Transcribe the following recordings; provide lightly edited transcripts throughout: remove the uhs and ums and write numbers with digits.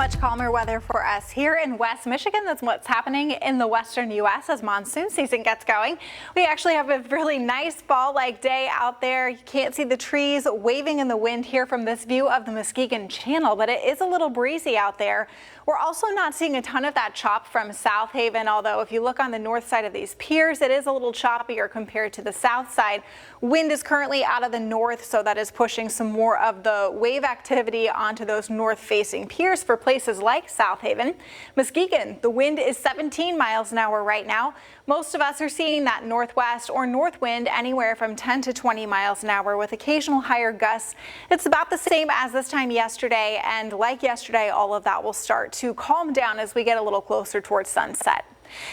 Much calmer weather for us here in West Michigan. That's what's happening in the western U.S. as monsoon season gets going. We actually have a really nice fall-like day out there. You can't see the trees waving in the wind here from this view of the Muskegon Channel, but it is a little breezy out there. We're also not seeing a ton of that chop from South Haven, although if you look on the north side of these piers, it is a little choppier compared to the south side. Wind is currently out of the north, so that is pushing some more of the wave activity onto those north-facing piers for places like South Haven. Muskegon, the wind is 17 miles an hour right now. Most of us are seeing that northwest or north wind anywhere from 10 to 20 miles an hour with occasional higher gusts. It's about the same as this time yesterday, and like yesterday, all of that will start to calm down as we get a little closer towards sunset.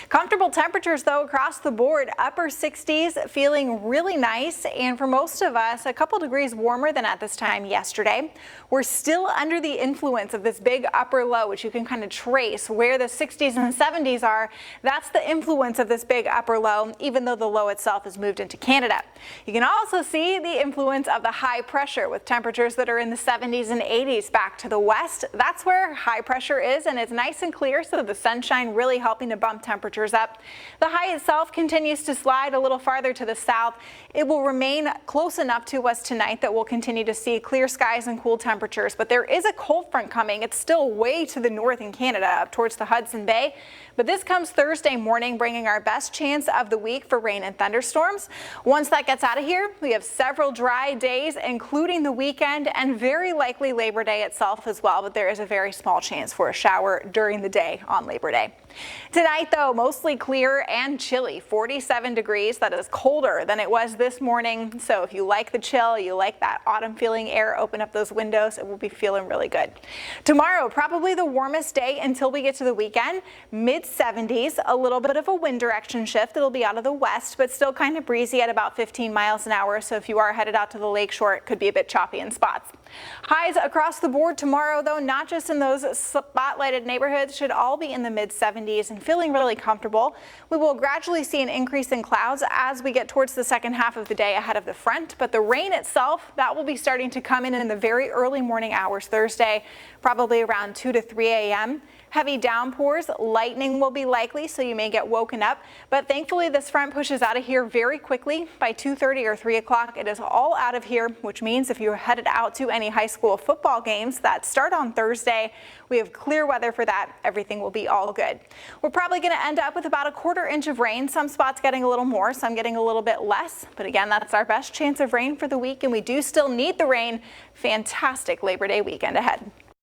Comfortable temperatures though across the board, upper 60s, feeling really nice, and for most of us a couple degrees warmer than at this time yesterday. We're still under the influence of this big upper low, which you can kind of trace where the 60s and 70s are. That's the influence of this big upper low, even though the low itself has moved into Canada. You can also see the influence of the high pressure with temperatures that are in the 70s and 80s back to the west. That's where high pressure is, and it's nice and clear, so the sunshine really helping to bump temperatures up. The high itself continues to slide a little farther to the south. It will remain close enough to us tonight that we'll continue to see clear skies and cool temperatures, but there is a cold front coming. It's still way to the north in Canada up towards the Hudson Bay, but this comes Thursday morning, bringing our best chance of the week for rain and thunderstorms. Once that gets out of here, we have several dry days, including the weekend and very likely Labor Day itself as well, but there is a very small chance for a shower during the day on Labor Day. Tonight though, mostly clear and chilly, 47 degrees. That is colder than it was this morning. So if you like the chill, you like that autumn feeling air, open up those windows, it will be feeling really good. Tomorrow, probably the warmest day until we get to the weekend, mid 70s, a little bit of a wind direction shift. It'll be out of the west, but still kind of breezy at about 15 miles an hour. So if you are headed out to the lakeshore, it could be a bit choppy in spots. Highs across the board tomorrow though, not just in those spotlighted neighborhoods, should all be in the mid 70s and feeling really comfortable. We will gradually see an increase in clouds as we get towards the second half of the day ahead of the front, but the rain itself, that will be starting to come in the very early morning hours Thursday, probably around 2 to 3 a.m. Heavy downpours, lightning will be likely, so you may get woken up, but thankfully this front pushes out of here very quickly. By 2:30 or 3 o'clock, it is all out of here, which means if you're headed out to any high school football games that start on Thursday, we have clear weather for that. Everything will be all good. We're probably going to end up with about a quarter inch of rain, some spots getting a little more, some getting a little bit less, but again, that's our best chance of rain for the week, and we do still need the rain. Fantastic Labor Day weekend ahead.